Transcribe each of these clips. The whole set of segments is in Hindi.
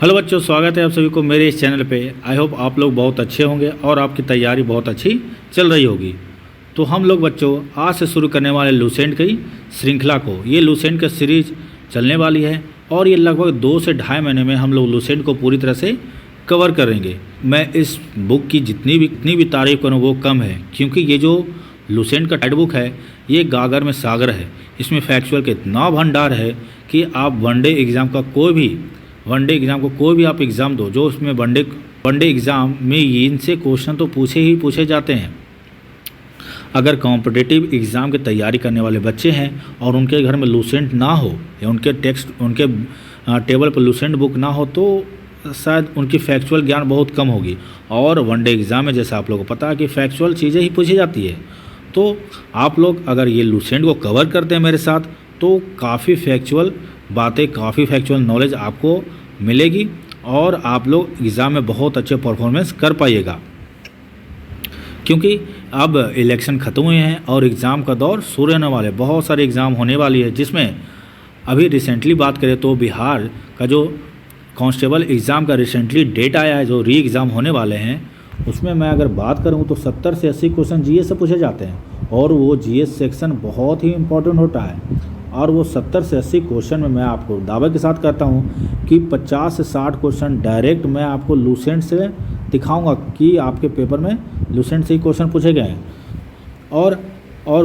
हेलो बच्चों, स्वागत है आप सभी को मेरे इस चैनल पे। आई होप आप लोग बहुत अच्छे होंगे और आपकी तैयारी बहुत अच्छी चल रही होगी। तो हम लोग बच्चों आज से शुरू करने वाले लूसेंट की श्रृंखला को, ये लूसेंट का सीरीज चलने वाली है और ये लगभग 2 से ढाई महीने में हम लोग लूसेंट को पूरी तरह से कवर करेंगे। मैं इस बुक की जितनी भी तारीफ़ करूँ वो कम है, क्योंकि ये जो लूसेंट का गाइड बुक है ये गागर में सागर है। इसमें फैक्चुअल का इतना भंडार है कि आप वनडे एग्ज़ाम को कोई भी आप एग्ज़ाम दो, जो उसमें वनडे एग्ज़ाम में इनसे क्वेश्चन तो पूछे जाते हैं। अगर कॉम्पिटिटिव एग्ज़ाम की तैयारी करने वाले बच्चे हैं और उनके घर में लूसेंट ना हो या उनके टेबल पर लूसेंट बुक ना हो तो शायद उनकी फैक्चुअल ज्ञान बहुत कम होगी। और वनडे एग्ज़ाम में जैसा आप लोगों को पता है कि फैक्चुअल चीज़ें ही पूछी जाती है। तो आप लोग अगर ये लूसेंट को कवर करते हैं मेरे साथ तो काफ़ी फैक्चुअल नॉलेज आपको मिलेगी और आप लोग एग्ज़ाम में बहुत अच्छे परफॉर्मेंस कर पाइएगा। क्योंकि अब इलेक्शन ख़त्म हुए हैं और एग्ज़ाम का दौर शुरू होने वाले, बहुत सारे एग्ज़ाम होने वाली है। जिसमें अभी रिसेंटली बात करें तो बिहार का जो कांस्टेबल एग्ज़ाम का रिसेंटली डेट आया है, जो री एग्ज़ाम होने वाले हैं, उसमें मैं अगर बात करूं तो 70 से 80 क्वेश्चन जीएस से पूछे जाते हैं और वो जीएस सेक्शन बहुत ही इम्पोर्टेंट होता है। और वो 70 से 80 क्वेश्चन में मैं आपको दावे के साथ कहता हूँ कि 50 से 60 क्वेश्चन डायरेक्ट मैं आपको लूसेंट से दिखाऊंगा कि आपके पेपर में लूसेंट से ही क्वेश्चन पूछे गए हैं। और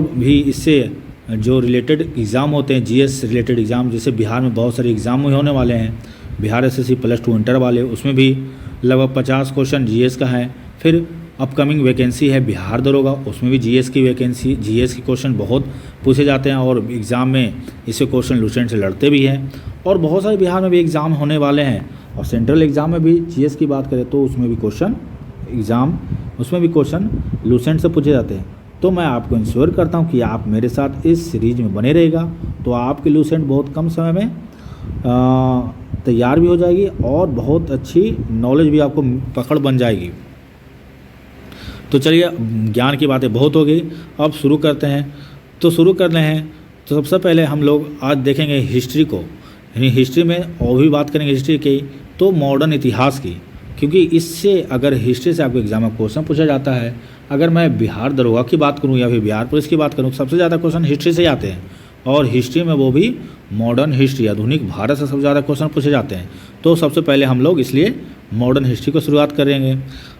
भी इससे जो रिलेटेड एग्ज़ाम होते हैं, जीएस रिलेटेड एग्ज़ाम, जैसे बिहार में बहुत सारे एग्ज़ाम होने वाले हैं, बिहार एसएससी प्लस 2 इंटर वाले, उसमें भी लगभग 50 क्वेश्चन जीएस का है। फिर अपकमिंग वैकेंसी है बिहार दरोगा, उसमें भी जीएस की क्वेश्चन बहुत पूछे जाते हैं और एग्ज़ाम में इससे क्वेश्चन लूसेंट से लड़ते भी हैं। और बहुत सारे बिहार में भी एग्ज़ाम होने वाले हैं और सेंट्रल एग्ज़ाम में भी जीएस की बात करें तो उसमें भी क्वेश्चन लूसेंट से पूछे जाते हैं। तो मैं आपको इंश्योर करता हूँ कि आप मेरे साथ इस सीरीज में बने रहेगा तो आपकी लूसेंट बहुत कम समय में तैयार भी हो जाएगी और बहुत अच्छी नॉलेज भी आपको पकड़ बन जाएगी। तो चलिए, ज्ञान की बातें बहुत हो गई, अब शुरू करते हैं। तो सबसे पहले हम लोग आज देखेंगे हिस्ट्री को, यानी हिस्ट्री में और भी बात करेंगे हिस्ट्री की, तो मॉडर्न इतिहास की। क्योंकि इससे अगर हिस्ट्री से आपको एग्जाम में क्वेश्चन पूछा जाता है, अगर मैं बिहार दरोगा की बात करूं या फिर बिहार पुलिस की बात करूं, सबसे ज़्यादा क्वेश्चन हिस्ट्री से आते हैं और हिस्ट्री में वो भी मॉडर्न हिस्ट्री, आधुनिक भारत से सबसे ज़्यादा क्वेश्चन पूछे जाते हैं। तो सबसे पहले हम लोग इसलिए मॉडर्न हिस्ट्री को शुरुआत करेंगे।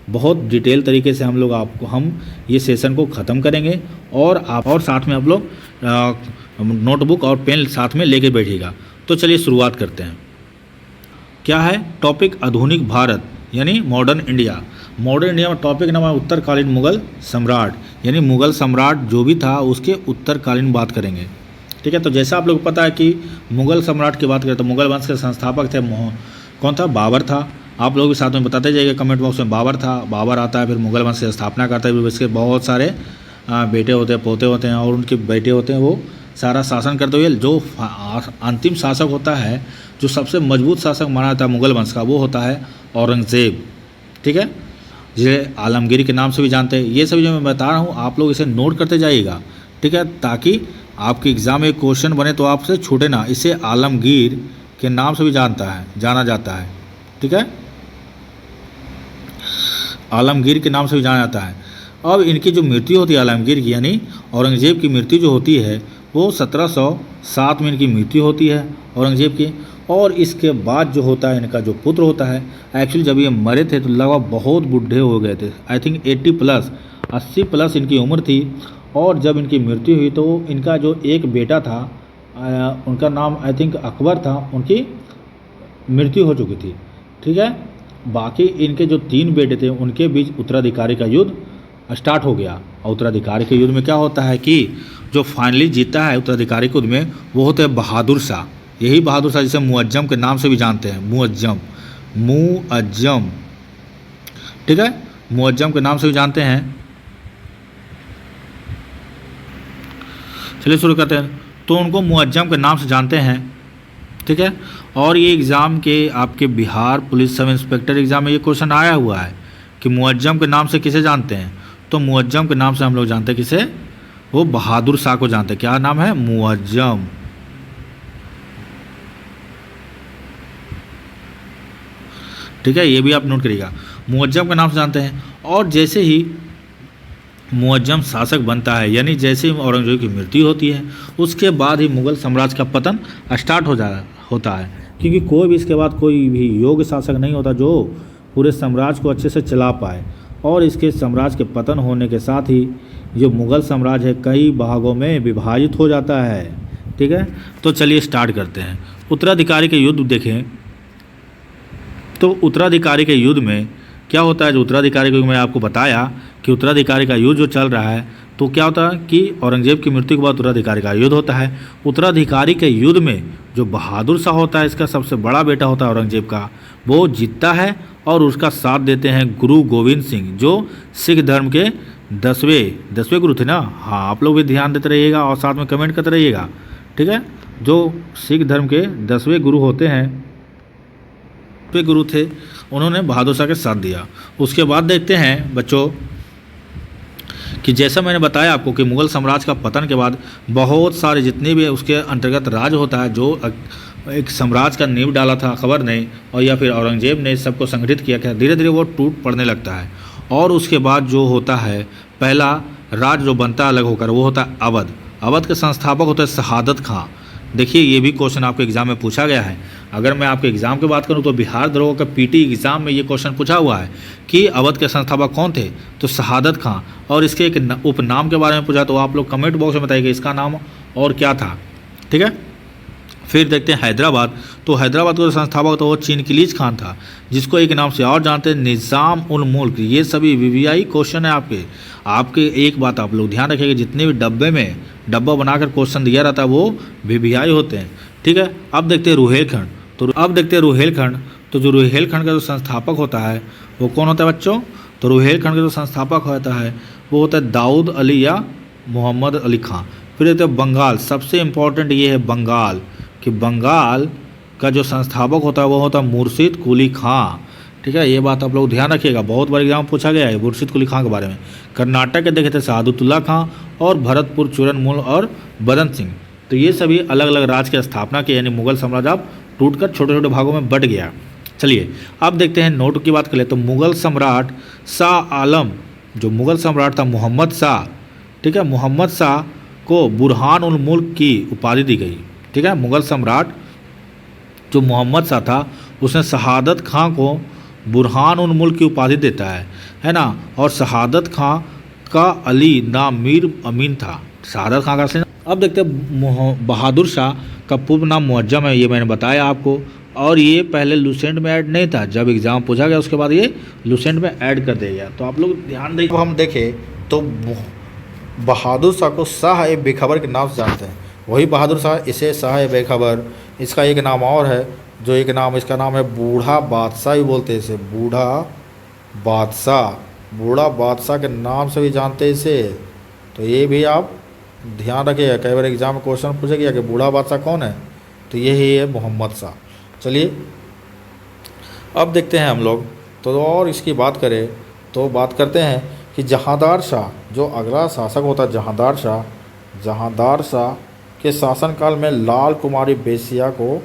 बहुत डिटेल तरीके से हम ये सेशन को ख़त्म करेंगे और साथ में आप लोग नोटबुक और पेन साथ में लेके बैठिएगा। तो चलिए शुरुआत करते हैं। क्या है टॉपिक? आधुनिक भारत यानी मॉडर्न इंडिया। मॉडर्न इंडिया में टॉपिक नंबर उत्तरकालीन मुगल सम्राट, यानी मुगल सम्राट जो भी था उसके उत्तरकालीन बात करेंगे। ठीक है, तो जैसा आप लोग को पता है कि मुगल सम्राट की बात करें तो मुगल वंश के संस्थापक थे कौन था? बाबर था। आप लोग भी साथ में बताते जाइएगा कमेंट बॉक्स में। बाबर आता है, फिर मुगल वंश की स्थापना करता है, फिर इसके बहुत सारे बेटे होते हैं, पोते होते हैं और उनके बेटे होते हैं। वो सारा शासन करते हुए जो अंतिम शासक होता है, जो सबसे मजबूत शासक माना जाता है मुगल वंश का, वो होता है औरंगज़ेब। ठीक है, जिसे आलमगीर के नाम से भी जानते हैं। ये सब जो मैं बता रहा हूँ आप लोग इसे नोट करते जाइएगा। ठीक है, ताकि आपके एग्ज़ाम में क्वेश्चन बने तो आपसे छूटे ना। इसे आलमगीर के नाम से भी जाना जाता है। ठीक है, आलमगीर के नाम से भी जाना जाता है। अब इनकी जो मृत्यु होती है आलमगीर की, यानी औरंगज़ेब की मृत्यु जो होती है वो 1707 में इनकी मृत्यु होती है औरंगज़ेब की। और इसके बाद जो होता है इनका जो पुत्र होता है, एक्चुअली जब ये मरे थे तो लगभग बहुत बूढ़े हो गए थे। आई थिंक 80 प्लस इनकी उम्र थी। और जब इनकी मृत्यु हुई तो इनका जो एक बेटा था, उनका नाम आई थिंक अकबर था, उनकी मृत्यु हो चुकी थी। ठीक है, बाकी इनके जो 3 बेटे थे उनके बीच उत्तराधिकारी का युद्ध स्टार्ट हो गया। और उत्तराधिकारी के युद्ध में क्या होता है कि जो फाइनली जीता है उत्तराधिकारी के युद्ध में वो होते हैं बहादुर शाह। यही बहादुर शाह जिसे मुअज्जम के नाम से भी जानते हैं, मुअज्जम। ठीक है, मुअज्जम के नाम से भी जानते हैं। चलिए शुरू करते हैं। तो उनको मुअज्जम के नाम से जानते हैं। ठीक है, और ये एग्ज़ाम के आपके Bihar police sub inspector exam में ये क्वेश्चन आया हुआ है कि मुअज्जम के नाम से किसे जानते हैं? तो मुअज्जम के नाम से हम लोग जानते हैं किसे? वो बहादुर शाह को जानते हैं। क्या नाम है? मुअज्जम। ठीक है, ये भी आप नोट करिएगा। मुअज्जम के नाम से जानते हैं। और जैसे ही मुअज्जम शासक बनता है, यानी जैसे ही औरंगजेब की मृत्यु होती है, उसके बाद ही मुग़ल साम्राज्य का पतन स्टार्ट होता है, क्योंकि कोई भी इसके बाद कोई भी योग्य शासक नहीं होता जो पूरे साम्राज्य को अच्छे से चला पाए। और इसके साम्राज्य के पतन होने के साथ ही जो मुग़ल साम्राज्य है कई भागों में विभाजित हो जाता है। ठीक है, तो चलिए स्टार्ट करते हैं। उत्तराधिकारी के युद्ध देखें तो उत्तराधिकारी के युद्ध में क्या होता है, जो उत्तराधिकारी को मैं आपको बताया कि उत्तराधिकारी का युद्ध जो चल रहा है, तो क्या होता है कि औरंगजेब की मृत्यु के बाद उत्तराधिकारी का युद्ध होता है। उत्तराधिकारी के युद्ध में जो बहादुर शाह होता है, इसका सबसे बड़ा बेटा होता है औरंगजेब का, वो जीतता है और उसका साथ देते हैं गुरु गोविंद सिंह, जो सिख धर्म के 10वें गुरु थे ना। हाँ, आप लोग भी ध्यान देते रहिएगा और साथ में कमेंट करते रहिएगा। ठीक है, जो सिख धर्म के 10वें गुरु होते हैं, वे गुरु थे, उन्होंने बहादुर शाह के साथ दिया। उसके बाद देखते हैं बच्चों कि जैसा मैंने बताया आपको कि मुग़ल साम्राज्य का पतन के बाद बहुत सारे जितने भी उसके अंतर्गत राज होता है, जो एक साम्राज्य का नींव डाला था अकबर ने और या फिर औरंगजेब ने सबको संगठित किया था, धीरे धीरे वो टूट पड़ने लगता है। और उसके बाद जो होता है पहला राज जो बनता है अलग होकर, वो होता है अवध। अवध के संस्थापक होते हैं शहादत खां। देखिए, ये भी क्वेश्चन आपके एग्जाम में पूछा गया है। अगर मैं आपके एग्ज़ाम की बात करूं तो बिहार दरोगा का पीटी एग्ज़ाम में ये क्वेश्चन पूछा हुआ है कि अवध के संस्थापक कौन थे, तो शहादत खां। और इसके एक उपनाम के बारे में पूछा, तो आप लोग कमेंट बॉक्स में बताइएगा इसका नाम और क्या था। ठीक है, फिर देखते हैं हैदराबाद। तो हैदराबाद का संस्थापक तो वो चिनकिलीज खान था, जिसको एक नाम से और जानते हैं निज़ाम उल मुल्क। ये सभी वीवीआई क्वेश्चन है आपके एक बात आप लोग ध्यान रखिएगा, जितने भी डब्बा बनाकर क्वेश्चन दिया रहता है वो वीवीआई होते हैं। ठीक है, अब देखते हैं रुहेलखंड। तो जो रुहेलखंड का जो संस्थापक होता है वो कौन होता है बच्चों, तो रुहेलखंड का जो संस्थापक होता है वो होता है दाऊद अली या मोहम्मद अली खां। फिर देखते हैं बंगाल। सबसे इम्पोर्टेंट ये है बंगाल, कि बंगाल का जो संस्थापक होता है वो होता है मुर्शिद कुली खां। ठीक है, ये बात आप लोग ध्यान रखिएगा, बहुत बार एग्जाम पूछा गया है मुर्शिद कुली खां के बारे में। कर्नाटक के देखे थे सआदुल्ला खां और भरतपुर चूरनमूल और बदन सिंह। तो ये सभी अलग अलग राज्य की स्थापना की, यानी मुग़ल साम्राज्य अब टूटकर छोटे छोटे भागों में बट गया। चलिए अब देखते हैं नोट की बात करें तो मुग़ल सम्राट शाह आलम, जो मुग़ल सम्राट था मोहम्मद शाह, ठीक है, मोहम्मद शाह को बुरहान उल मुल्क की उपाधि दी गई। ठीक है, मुग़ल सम्राट जो मोहम्मद शाह था उसने शहादत खां को बुरहान उल मुल्क की उपाधि देता है ना। और शहादत खां का अली नाम मीर अमीन था। शहादत खां का असली नाम। अब देखते हैं बहादुर शाह का पूर्व नाम मुअज्जम है, ये मैंने बताया आपको। और ये पहले लुसेंट में ऐड नहीं था, जब एग्ज़ाम पूछा गया उसके बाद ये लुसेंट में ऐड कर दिया गया। तो आप लोग ध्यान दें। हम देखें तो बहादुर शाह को शाह ए बेखबर के नाम से जानते हैं। वही बहादुर शाह, इसे शाह ए बेखबर। इसका एक नाम और है, जो एक नाम इसका नाम है बूढ़ा बादशाह ही बोलते हैं इसे, बूढ़ा बादशाह के नाम से भी जानते हैं इसे। तो ये भी आप ध्यान रखिएगा, कई बार एग्जाम में क्वेश्चन पूछा गया कि बूढ़ा बादशाह कौन है, तो यही है मोहम्मद शाह। चलिए अब देखते हैं हम लोग। तो और इसकी बात करें तो बात करते हैं कि जहांदार शाह, जो अगला शासक होता है जहांदार शाह के शासनकाल में लाल कुमारी बेसिया को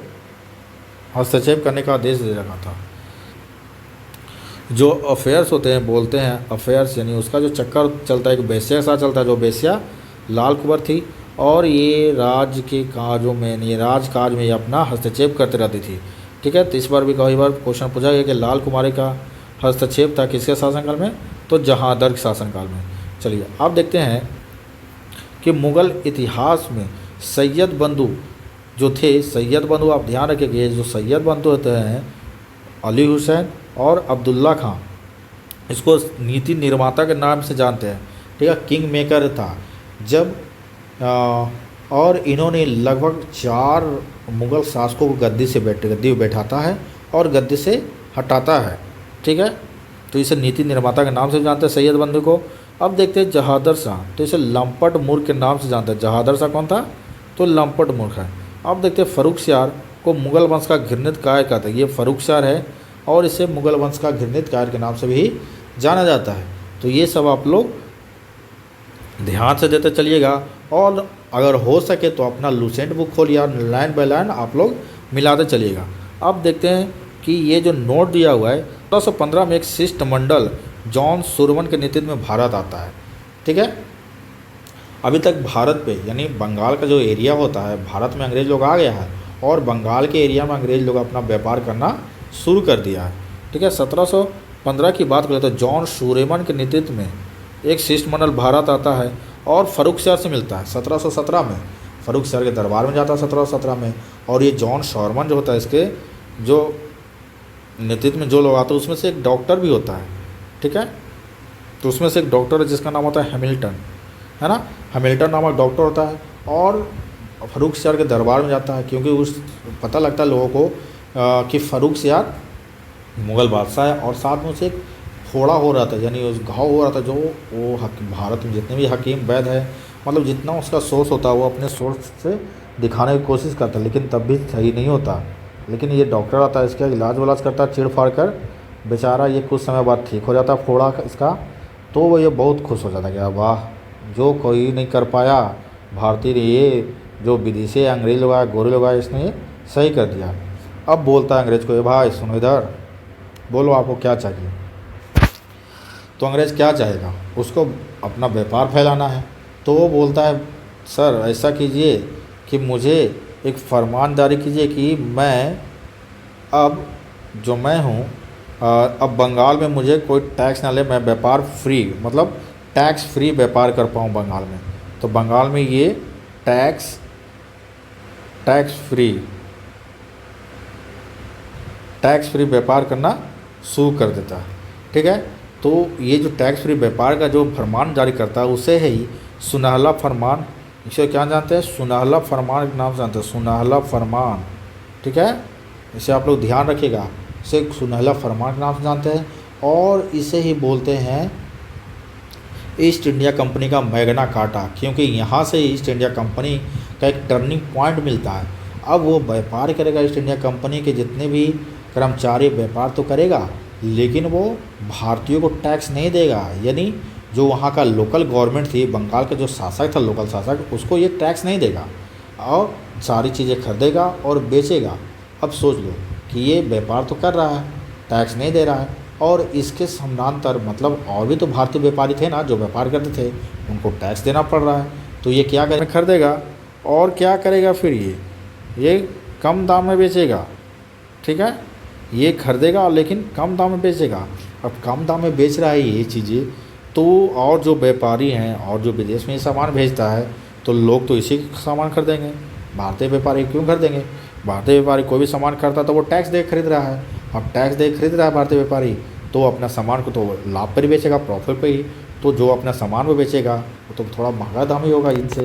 हस्तक्षेप करने का आदेश दे रखा था। जो अफेयर्स होते हैं, बोलते हैं अफेयर्स, यानी उसका जो चक्कर चलता है, एक बेसिया के साथ चलता है, जो बेसिया लाल कुंवर थी। और ये राज्य के कार्यों में, ये राजकाज में ये अपना हस्तक्षेप करते रहती थी। ठीक है, तो इस बार भी कई बार क्वेश्चन पूछा गया कि लाल कुमारी का हस्तक्षेप था किसके शासनकाल में, तो जहांदार के शासनकाल में। चलिए अब देखते हैं कि मुग़ल इतिहास में सैयद बंधु जो थे, सैयद बंधु आप ध्यान रखिएगा, जो सैयद बंधु होते हैं अली हुसैन और अब्दुल्ला खां, इसको नीति निर्माता के नाम से जानते हैं। ठीक है, किंग मेकर था जब और इन्होंने लगभग 4 मुग़ल शासकों को गद्दी बैठाता है और गद्दी से हटाता है। ठीक है, तो इसे नीति निर्माता के नाम से जानते हैं सैयद बंधु को। अब देखते हैं जहादर शाह, तो इसे लंपट मूर्ख के नाम से जानते हैं। जहादर शाह कौन था, तो लंपट मूर्ख है। अब देखते हैं फर्रुखसियार को मुग़ल वंश का घृणित कायर कहते हैं। ये फर्रुखसियार है और इसे मुग़ल वंश का घृणित कायर के नाम से भी जाना जाता है। तो ये सब आप लोग ध्यान से देते चलिएगा, और अगर हो सके तो अपना लुसेंट बुक खोलिए, लाइन बाय लाइन आप लोग मिलाते चलिएगा। अब देखते हैं कि ये जो नोट दिया हुआ है 1815 में एक शिष्टमंडल जॉन सुरवन के नेतृत्व में भारत आता है। ठीक है, अभी तक भारत पे यानी बंगाल का जो एरिया होता है, भारत में अंग्रेज़ लोग आ गया है और बंगाल के एरिया में अंग्रेज़ लोग अपना व्यापार करना शुरू कर दिया है। ठीक है, 1715 की बात करें तो जॉन सुरेमन के नेतृत्व में एक शिष्टमंडल भारत आता है और फ़र्रुखसियार से मिलता है 1717 में। फ़र्रुखसियार के दरबार में जाता है 1717 में। और ये जॉन शॉरमन जो होता है, इसके जो नेतृत्व में जो लोग आते हैं उसमें से एक डॉक्टर भी होता है। ठीक है, तो उसमें से एक डॉक्टर है जिसका नाम होता है हैमिल्टन, है ना। हैमिल्टन नामक डॉक्टर होता है और फ़र्रुखसियार के दरबार में जाता है, क्योंकि उस पता लगता है लोगों को कि फ़र्रुखसियार मुग़ल बादशाह है। और साथ में उसे एक फोड़ा हो रहा था, यानी उस घाव हो रहा था, जो वो भारत में जितने भी हकीम वैद्य है, मतलब जितना उसका सोर्स होता है वो अपने सोर्स से दिखाने की कोशिश करता है, लेकिन तब भी सही नहीं होता। लेकिन ये डॉक्टर आता है, इसका इलाज वलाज करता है, चिड़ फाड़ कर बेचारा ये कुछ समय बाद ठीक हो जाता है फोड़ा इसका। तो वो ये बहुत खुश हो जाता है कि वाह, जो कोई नहीं कर पाया भारतीय, ये जो विदेशी अंग्रेज लोग आए, गोरे लोग आए, इसने ये सही कर दिया। अब बोलता है अंग्रेज़ को, ये भाई सुनो इधर, बोलो आपको क्या चाहिए। तो अंग्रेज़ क्या चाहेगा, उसको अपना व्यापार फैलाना है। तो वो बोलता है, सर ऐसा कीजिए कि मुझे एक फरमान जारी कीजिए कि मैं अब जो मैं हूँ अब बंगाल में मुझे कोई टैक्स ना ले, मैं व्यापार फ्री, मतलब टैक्स फ्री व्यापार कर पाऊँ बंगाल में। तो बंगाल में ये टैक्स फ्री व्यापार करना शुरू कर देता है। ठीक है, तो ये जो टैक्स फ्री व्यापार का जो फरमान जारी करता है उसे है ही सुनहला फरमान। इसे क्या जानते हैं, सुनहला फरमान के नाम से जानते हैं, सुनहला फरमान। ठीक है, इसे आप लोग ध्यान रखिएगा, इसे सुनहला फरमान के नाम से जानते हैं। और इसे ही बोलते हैं ईस्ट इंडिया कंपनी का मैग्ना कार्टा, क्योंकि यहाँ से ईस्ट इंडिया कंपनी का एक टर्निंग पॉइंट मिलता है। अब वो व्यापार करेगा, ईस्ट इंडिया कंपनी के जितने भी कर्मचारी व्यापार तो करेगा, लेकिन वो भारतीयों को टैक्स नहीं देगा। यानी जो वहाँ का लोकल गवर्नमेंट थी, बंगाल का जो शासक था, लोकल शासक, उसको ये टैक्स नहीं देगा और सारी चीज़ें खरीदेगा और बेचेगा। अब सोच लो कि ये व्यापार तो कर रहा है, टैक्स नहीं दे रहा है, और इसके समानांतर मतलब और भी तो भारतीय व्यापारी थे ना जो व्यापार करते थे, उनको टैक्स देना पड़ रहा है। तो ये क्या करेगा, खरीदेगा और क्या करेगा, फिर ये कम दाम में बेचेगा। ठीक है, ये खरीदेगा लेकिन कम दाम में बेचेगा। अब कम दाम में बेच रहा है ये चीज़ें, तो और जो व्यापारी हैं और जो विदेश में ये सामान भेजता है, तो लोग तो इसी सामान खरीदेंगे। भारतीय व्यापारी क्यों खरीदेंगे, भारतीय व्यापारी कोई भी सामान खरीदता तो वो टैक्स दे खरीद रहा है। अब टैक्स दे खरीद रहा है भारतीय व्यापारी, तो अपना सामान को तो लाभ पर ही बेचेगा, प्रॉफिट पर ही। तो जो अपना सामान वो बेचेगा वो तो थोड़ा महंगा दाम ही होगा इनसे।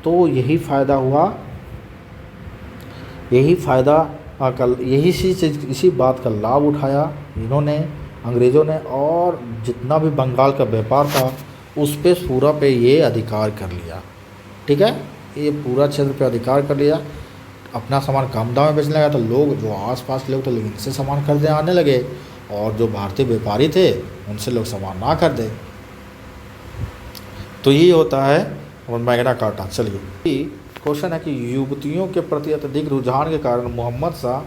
तो यही फ़ायदा हुआ, इसी बात का लाभ उठाया इन्होंने, अंग्रेज़ों ने, और जितना भी बंगाल का व्यापार था उस पे पूरा पे ये अधिकार कर लिया। ठीक है, ये पूरा क्षेत्र पे अधिकार कर लिया, अपना सामान कम दाम में बेचने लगा। तो लोग जो आसपास के लोग तो इनसे सामान खरीदने आने लगे, और जो भारतीय व्यापारी थे उनसे लोग सामान ना खरीदे। तो ये होता है और मैग्ना कार्टा। चलिए, क्वेश्चन है कि युवतियों के प्रति अत्यधिक रुझान के कारण मोहम्मद शाह,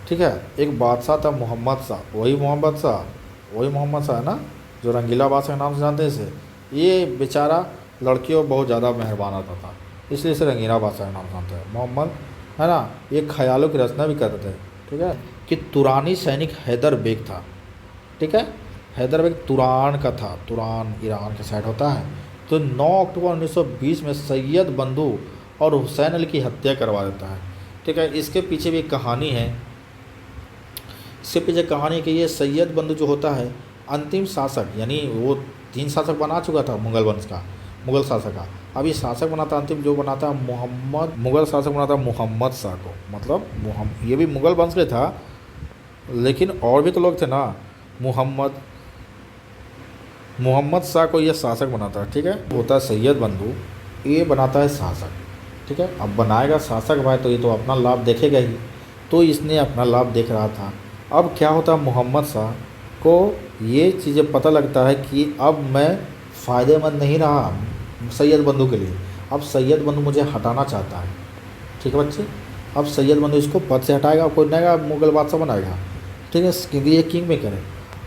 ठीक है, एक बादशाह था मोहम्मद शाह, वही मोहम्मद शाह है ना, जो रंगीला बादशाह के नाम से जानते हैं इसे। ये बेचारा लड़कियों बहुत ज़्यादा मेहरबान आता था, इसलिए इसे रंगीला बादशाह के नाम से जानते हैं। मोहम्मद, है ना, ये ख्यालों की रचना भी करते थे। ठीक है, कि तुरानी सैनिक हैदर बेग था। ठीक है, हैदर बेग तुरान का था, तुरान ईरान के साइड होता है। तो 9 अक्टूबर 1920 में सैयद बंधु और हुसैन अली की हत्या करवा देता है। ठीक है, इसके पीछे भी एक कहानी है। इसके पीछे कहानी कि ये सैयद बंधु जो होता है अंतिम शासक, यानी वो 3 शासक बना चुका था मुगल वंश का, मुगल शासक का। अब ये शासक बनाता अंतिम जो बनाता मुगल शासक बनाता मोहम्मद शाह को। मतलब ये भी मुगल वंश के था, लेकिन और भी तो लोग थे ना। मोहम्मद शाह को ये शासक बनाता है। ठीक है, होता है सैयद बंधु, ये बनाता है शासक। ठीक है, अब बनाएगा शासक भाई, तो ये तो अपना लाभ देखेगा ही। तो इसने अपना लाभ देख रहा था। अब क्या होता है, मोहम्मद शाह को ये चीज़ें पता लगता है कि अब मैं फ़ायदेमंद नहीं रहा सैयद बंधु के लिए। अब सैयद बंधु मुझे हटाना चाहता है। ठीक है बच्चे, अब सैयद बंधु इसको पद से हटाएगा, कोई नया मुगल बादशाह बनाएगा। ठीक है, क्योंकि ये किंग मेकर है।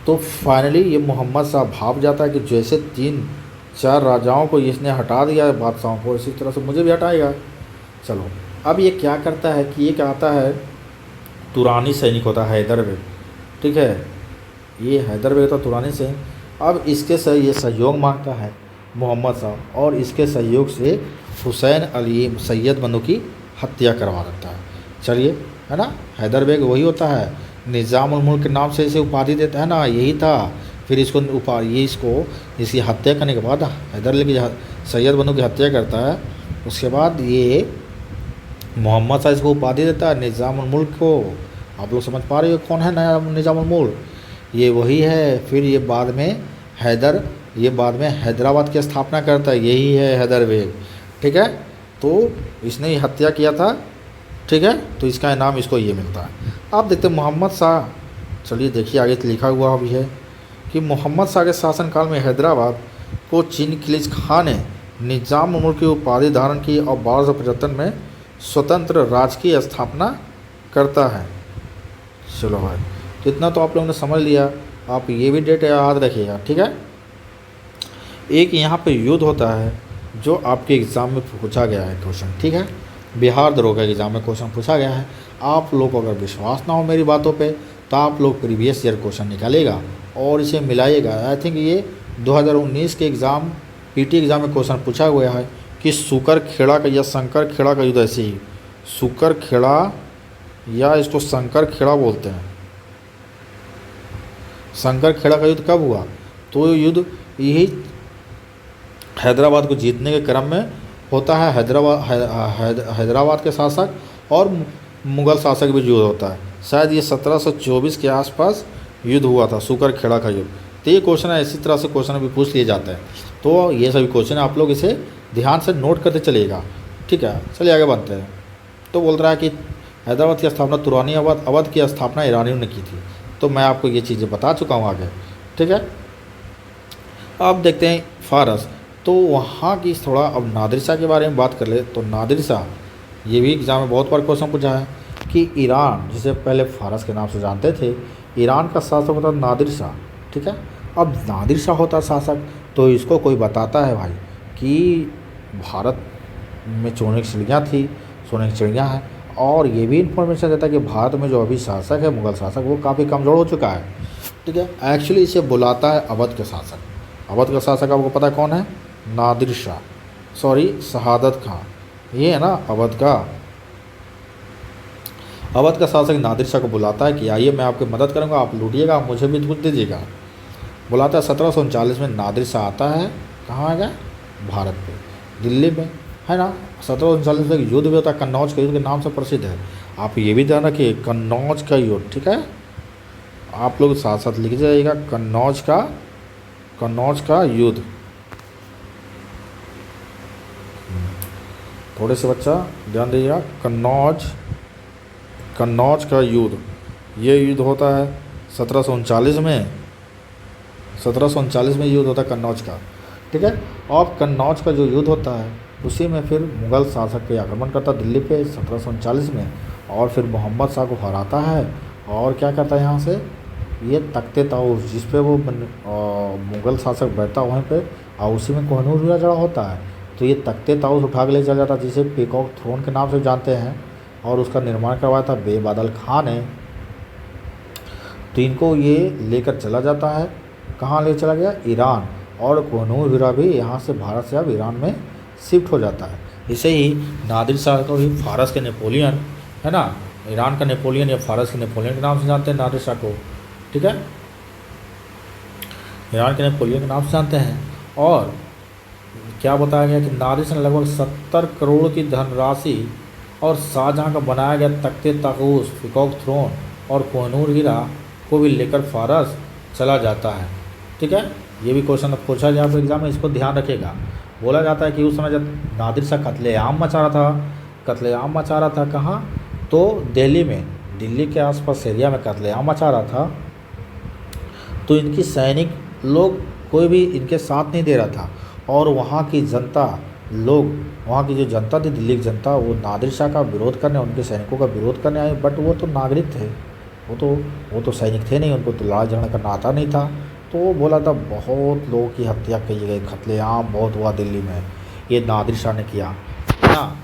तो फाइनली ये मोहम्मद शाह भाप जाता है कि जैसे 3-4 राजाओं को इसने हटा दिया है बादशाहों को, इसी तरह से मुझे भी हटाएगा। चलो अब ये क्या करता है कि एक आता है तुरानी सैनिक होता है हैदर बेग, ठीक है, ये हैदर बेग तो तुरानी सैनिक। अब इसके से ये सहयोग मांगता है मोहम्मद शाह, और इसके सहयोग से हुसैन अली सैयद बंधु की हत्या करवा देता है। चलिए, है ना, हैदर बेग वही होता है, निज़ामुल मुल्क के नाम से इसे उपाधि देता है ना, यही था। फिर इसको ये इसकी हत्या करने के बाद हैदर अली की सैयद बंधु की हत्या करता है। उसके बाद ये मोहम्मद शाह इसको उपाधि देता है निज़ामुल मुल्क को। आप लोग समझ पा रहे हो कौन है नया निज़ामुल मुल्क, ये वही है। फिर ये बाद में हैदराबाद की स्थापना करता है, यही है हैदर बेग, ठीक है। तो इसने ये हत्या किया था, ठीक है, तो इसका इनाम इसको ये मिलता है। आप देखते हैं मोहम्मद शाह, चलिए देखिए आगे लिखा हुआ भी है कि मोहम्मद शाह के शासनकाल में हैदराबाद को चिंगिस खान ने निज़ामुल मुल्क की उपाधि धारण की और 1255 में स्वतंत्र राज्य की स्थापना करता है। चलो भाई, तो इतना तो आप लोगों ने समझ लिया, आप ये भी डेट याद रखिएगा, ठीक है। एक यहाँ पे युद्ध होता है जो आपके एग्ज़ाम में पूछा गया है क्वेश्चन, ठीक है, बिहार दरोगा के एग्ज़ाम में क्वेश्चन पूछा गया है। आप लोग को अगर विश्वास ना हो मेरी बातों पे तो आप लोग प्रीवियस ईयर क्वेश्चन निकालिएगा और इसे मिलाइएगा। आई थिंक ये 2019 के एग्ज़ाम पीटी एग्ज़ाम में क्वेश्चन पूछा हुआ है कि सुकर खेड़ा का या शंकर खेड़ा का युद्ध, ऐसे ही सुकर खेड़ा या इसको शंकर खेड़ा बोलते हैं, शंकर खेड़ा का युद्ध कब हुआ? तो युद्ध यही हैदराबाद को जीतने के क्रम में होता है। हैदराबाद के शासक और मुग़ल शासक भी युद्ध होता है। शायद ये 1724 के आसपास युद्ध हुआ था, सुकर खेड़ा का युद्ध। तो ये क्वेश्चन है, इसी तरह से क्वेश्चन भी पूछ लिए जाते हैं। तो ये सभी क्वेश्चन आप लोग इसे ध्यान से नोट करते चलिएगा, ठीक है। चलिए आगे बढ़ते हैं। तो बोल रहा है कि हैदराबाद की स्थापना तुरानी अवध की स्थापना ईरानियों ने की थी। तो मैं आपको ये चीज़ें बता चुका हूँ आगे, ठीक है। अब देखते हैं फ़ारस। तो वहाँ की थोड़ा अब नादिर शाह के बारे में बात कर ले। तो नादिर शाह, ये भी एग्ज़ाम में बहुत बार क्वेश्चन पूछा है कि ईरान, जिसे पहले फ़ारस के नाम से जानते थे, ईरान का शासक होता नादिर शाह, ठीक है। अब नादिर शाह होता शासक, तो इसको कोई बताता है भाई कि भारत में सोने की चिड़ियाँ थी, सोने की चिड़ियाँ हैं, और ये भी इन्फॉर्मेशन देता है कि भारत में जो अभी शासक है मुग़ल शासक, वो काफ़ी कमज़ोर हो चुका है, ठीक है। एक्चुअली इसे बुलाता है अवध के शासक। अवध का शासक आपको पता है कौन है? नादिर शाह, सॉरी शहादत खान, ये है ना अवध का शासक नादिर शाह को बुलाता है कि आइए मैं आपकी मदद करूंगा, आप लूटिएगा, आप मुझे भी कुछ दीजिएगा। बुलाता है। 1739 में नादिर शाह आता है, कहाँ आ गया? भारत पे, दिल्ली में, है ना। 1739 में युद्ध भी होता है, कन्नौज का युद्ध के नाम से प्रसिद्ध है। आप ये भी ध्यान रखिए, कन्नौज का युद्ध, ठीक है। आप लोग साथ साथ लिख जाइएगा, कन्नौज का युद्ध। थोड़े से बच्चा ध्यान दीजिएगा, कन्नौज का युद्ध, ये युद्ध होता है 1739 में। 1739 में युद्ध होता है कन्नौज का, ठीक है। और कन्नौज का जो युद्ध होता है उसी में फिर मुग़ल शासक पे आक्रमण करता है दिल्ली पे 1739 में, और फिर मोहम्मद शाह को हराता है। और क्या करता है यहाँ से, ये तख्ते ताऊस जिस पे वो मुग़ल शासक बैठता वहीं पे, और उसी में कोहिनूर हीरा जड़ा होता है। तो ये तख्ते ताऊस उठा के ले चला जाता, जिसे पीकॉक थ्रोन के नाम से जानते हैं, और उसका निर्माण करवाया था बेबादल खान ने। तो इनको ये लेकर चला जाता है, कहाँ ले चला गया? ईरान। और कोहिनूर हीरा भी यहाँ से भारत से अब ईरान में शिफ्ट हो जाता है। इसे ही नादिर शाह को ही फारस के नेपोलियन, है ना, ईरान का नेपोलियन या फारस के नेपोलियन के नाम से जानते हैं नादिर शाह को, ठीक है। ईरान के नेपोलियन के नाम से जानते हैं। और क्या बताया गया कि नादिर शाह ने लगभग 70 करोड़ की धनराशि और शाहजहाँ का बनाया गया तख्ते ताऊस, पीकॉक थ्रोन और कोहिनूर हीरा को भी लेकर फारस चला जाता है, ठीक है। ये भी क्वेश्चन पूछा जाए एग्जाम में, इसको ध्यान रखिएगा। बोला जाता है कि उस समय जब नादिर शाह कत्लेआम मचा रहा था कहाँ? तो दिल्ली में, दिल्ली के आसपास एरिया में कत्लेआम मचा रहा था। तो इनकी सैनिक लोग कोई भी इनके साथ नहीं दे रहा था, और वहाँ की जनता लोग, वहाँ की जो जनता थी, दिल्ली की जनता, वो नादिर शाह का विरोध करने, उनके सैनिकों का विरोध करने आई। बट वो तो नागरिक थे, वो तो सैनिक थे नहीं, उनको तो लड़ाई झगड़ा करना आता नहीं था। तो वो बोला था बहुत लोगों की हत्या की गई, कत्लेआम बहुत हुआ दिल्ली में, ये नादिर शाह ने किया, है ना।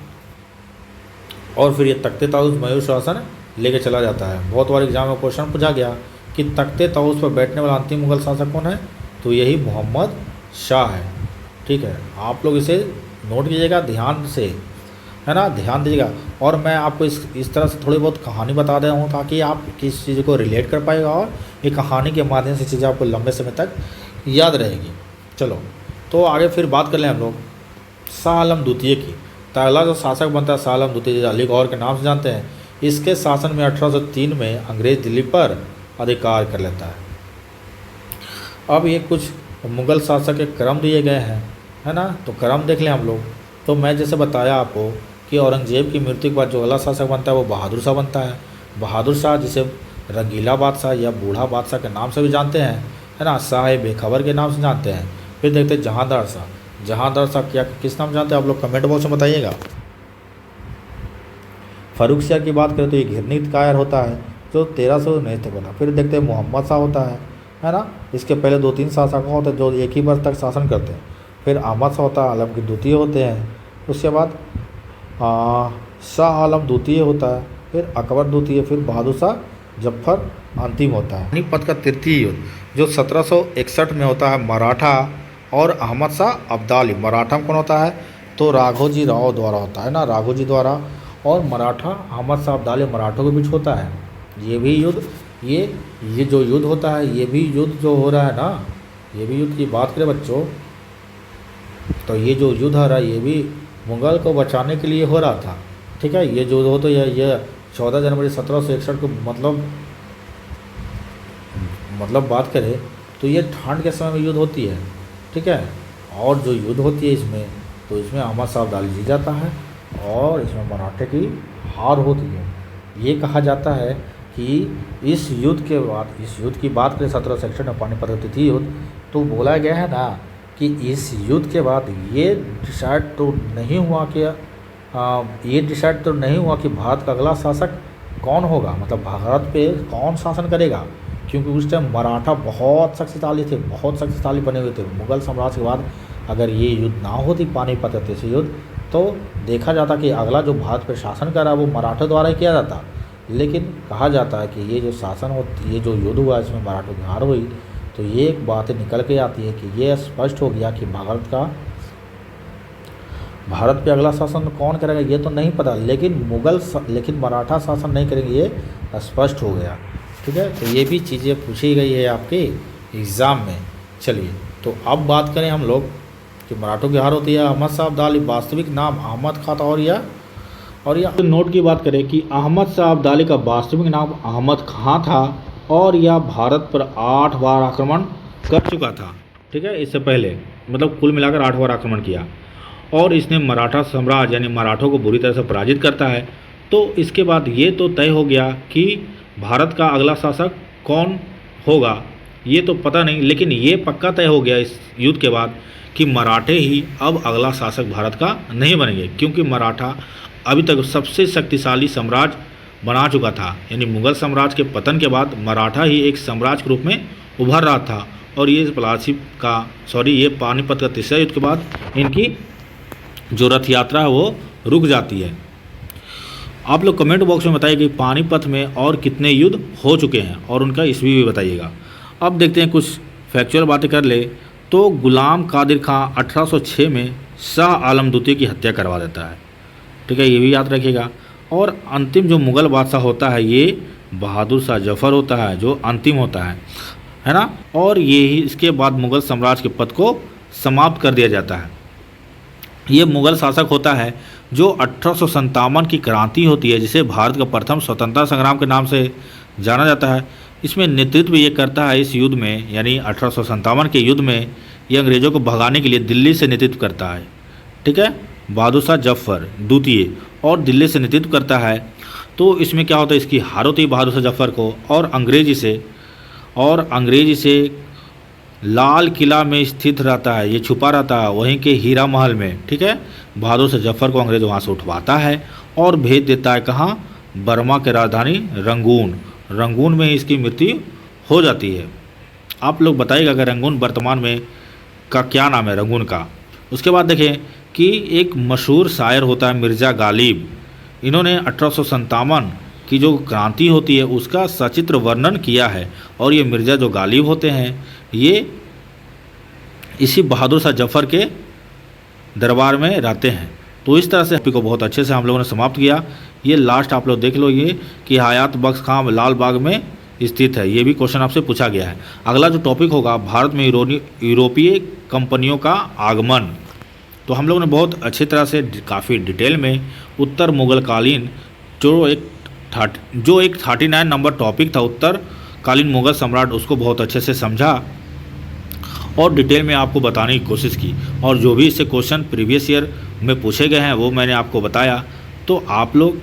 और फिर ये तख्ते ताऊस मयूर शासन लेके चला जाता है। बहुत बार एग्जाम में क्वेश्चन पूछा गया कि तख्ते ताऊस पर बैठने वाला अंतिम मुगल शासक कौन है, तो यही मोहम्मद शाह है। ठीक है, आप लोग इसे नोट कीजिएगा ध्यान से, है ना, ध्यान दीजिएगा। और मैं आपको इस तरह से थोड़ी बहुत कहानी बता दे रहा हूँ ताकि आप किस चीज़ को रिलेट कर पाएगा और ये कहानी के माध्यम से चीज़ें आपको लंबे समय तक याद रहेगी। चलो तो आगे फिर बात कर लें हम लोग शाह आलम द्वितीय की। तो अगला जो शासक बनता है शाह आलम द्वितीय, अली गौहर के नाम से जानते हैं। इसके शासन में 1803 में अंग्रेज दिल्ली पर अधिकार कर लेता है। अब ये कुछ मुग़ल शासक के क्रम दिए गए हैं, है ना, तो क्रम देख लें हम लोग। तो मैं जैसे बताया आपको कि औरंगजेब की मृत्यु के बाद जो अगला शासक बनता है वो बहादुर शाह बनता है। बहादुर शाह जिसे रंगीला बादशाह या बूढ़ा बादशाह के नाम से भी जानते हैं, है ना, शाह बेखबर के नाम से जानते हैं। फिर देखते हैं जहांदार शाह। जहांदार शाह क्या किस नाम से जानते हैं आप लोग कमेंट बॉक्स में बताइएगा। फारूक शाह की बात करें तो ये घिरनी कायर होता है जो 1319 तक बना। फिर देखते हैं मोहम्मद शाह होता है ना। इसके पहले 2-3 शासक होते हैं जो एक ही वर्ष तक शासन करते हैं। फिर अहमद शाह होता है, आलमगीर द्वितीय होते हैं। उसके बाद शाह आलम द्वितीय होता है, फिर अकबर द्वितीय, फिर बहादुर शाह जफर अंतिम होता है। पानीपत का तृतीय युद्ध जो 1761 में होता है मराठा और अहमद शाह अब्दाली। मराठा में कौन होता है तो राघोजी राव द्वारा होता है ना, राघोजी द्वारा। और मराठा अहमद शाह अब्दाली मराठों के बीच होता है ये भी युद्ध। ये जो युद्ध होता है ये भी युद्ध जो हो रहा है ना, ये भी युद्ध की बात करें बच्चों तो ये जो युद्ध हो रहा है ये भी मुग़ल को बचाने के लिए हो रहा था। ठीक है, ये जो हो तो ये 14 जनवरी 1761 को मतलब बात करें तो ये ठंड के समय में युद्ध होती है। ठीक है, और जो युद्ध होती है इसमें तो इसमें अहमद शाह अब्दाली जीत जाता है और इसमें मराठे की हार होती है। ये कहा जाता है कि इस युद्ध के बाद, इस युद्ध की बात करें 1761 में पानीपत का तृतीय युद्ध, तो बोला गया है ना कि इस युद्ध के बाद ये डिसाइड तो नहीं हुआ कि भारत का अगला शासक कौन होगा, मतलब भारत पे कौन शासन करेगा। क्योंकि उस टाइम मराठा बहुत शक्तिशाली थे, बहुत शक्तिशाली बने हुए थे। मुग़ल साम्राज्य के बाद अगर ये युद्ध ना होती पानीपत का तृतीय युद्ध तो देखा जाता कि अगला जो भारत पर शासन कर रहा है वो मराठों द्वारा ही किया जाता। लेकिन कहा जाता है कि ये जो शासन ये जो युद्ध हुआ इसमें मराठों की हार हुई। तो ये एक बात निकल के आती है कि ये स्पष्ट हो गया कि भारत पे अगला शासन कौन करेगा ये तो नहीं पता, लेकिन मराठा शासन नहीं करेंगे ये स्पष्ट हो गया। ठीक है, तो ये भी चीज़ें पूछी गई है आपके एग्ज़ाम में। चलिए तो अब बात करें हम लोग कि मराठों की हार होती है। अहमद शाह अब्दाली वास्तविक नाम अहमद खां था और या नोट की बात करें कि अहमद शाह अब्दाली का वास्तविक नाम अहमद खां था और यह भारत पर 8 बार आक्रमण कर चुका था। ठीक है, इससे पहले मतलब कुल मिलाकर 8 बार आक्रमण किया और इसने मराठा साम्राज्य यानी मराठों को बुरी तरह से पराजित करता है। तो इसके बाद ये तो तय हो गया कि भारत का अगला शासक कौन होगा ये तो पता नहीं, लेकिन ये पक्का तय हो गया इस युद्ध के बाद कि मराठे ही अब अगला शासक भारत का नहीं बनेंगे। क्योंकि मराठा अभी तक सबसे शक्तिशाली साम्राज्य बना चुका था, यानी मुग़ल साम्राज्य के पतन के बाद मराठा ही एक साम्राज्य के रूप में उभर रहा था। और ये पानीपत का तीसरा युद्ध के बाद इनकी जो रथ यात्रा है वो रुक जाती है। आप लोग कमेंट बॉक्स में बताइए कि पानीपत में और कितने युद्ध हो चुके हैं और उनका ईस्वी भी बताइएगा। अब देखते हैं कुछ फैक्चुअल बातें कर ले तो गुलाम कादिर खां 1806 में शाह आलम द्वितीय की हत्या करवा देता है। ठीक है, ये भी याद रखिएगा। और अंतिम जो मुग़ल बादशाह होता है ये बहादुर शाह जफर होता है जो अंतिम होता है ना। और ये ही इसके बाद मुग़ल साम्राज्य के पद को समाप्त कर दिया जाता है। ये मुग़ल शासक होता है जो 1857 की क्रांति होती है जिसे भारत का प्रथम स्वतंत्रता संग्राम के नाम से जाना जाता है। इसमें नेतृत्व ये करता है इस युद्ध में, यानी 1857 के युद्ध में ये अंग्रेज़ों को भगाने के लिए दिल्ली से नेतृत्व करता है। ठीक है, बहादुर शाह जफर द्वितीय और दिल्ली से नेतृत्व करता है। तो इसमें क्या होता है, इसकी हार होती है बहादुर शाह जफर को और अंग्रेजी से लाल किला में स्थित रहता है, ये छुपा रहता है वहीं के हीरा महल में। ठीक है, बहादुर शाह जफर को अंग्रेज वहाँ से उठवाता है और भेज देता है कहाँ, बर्मा के राजधानी रंगून। रंगून में ही इसकी मृत्यु हो जाती है। आप लोग बताइएगा कि रंगून वर्तमान में का क्या नाम है रंगून का। उसके बाद देखें कि एक मशहूर शायर होता है मिर्ज़ा गालिब। इन्होंने 1857 की जो क्रांति होती है उसका सचित्र वर्णन किया है। और ये मिर्ज़ा जो गालिब होते हैं ये इसी बहादुर शाह जफ़र के दरबार में रहते हैं। तो इस तरह से टॉपिक को बहुत अच्छे से हम लोगों ने समाप्त किया। ये लास्ट आप लोग देख लो ये कि हयात बख्श खां लाल बाग में स्थित है, ये भी क्वेश्चन आपसे पूछा गया है। अगला जो टॉपिक होगा भारत में यूरोपीय कंपनियों का आगमन। तो हम लोगों ने बहुत अच्छी तरह से काफ़ी डिटेल में उत्तर मुगलकालीन जो एक 39 नंबर टॉपिक था उत्तरकालीन मुगल सम्राट, उसको बहुत अच्छे से समझा और डिटेल में आपको बताने की कोशिश की। और जो भी इससे क्वेश्चन प्रीवियस ईयर में पूछे गए हैं वो मैंने आपको बताया। तो आप लोग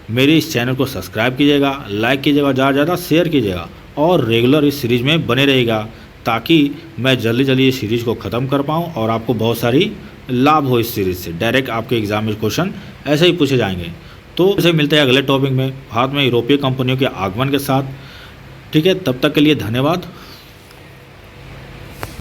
मेरे इस चैनल को सब्सक्राइब कीजिएगा, लाइक कीजिएगा, ज़्यादा से ज़्यादा शेयर कीजिएगा और रेगुलर इस सीरीज़ में बने रहिएगा ताकि मैं जल्दी जल्दी इस सीरीज़ को ख़त्म कर पाऊँ और आपको बहुत सारी लाभ हो इस सीरीज़ से। डायरेक्ट आपके एग्जाम में क्वेश्चन ऐसे ही पूछे जाएंगे। तो इसे मिलते हैं अगले टॉपिक में भारत में यूरोपीय कंपनियों के आगमन के साथ। ठीक है, तब तक के लिए धन्यवाद।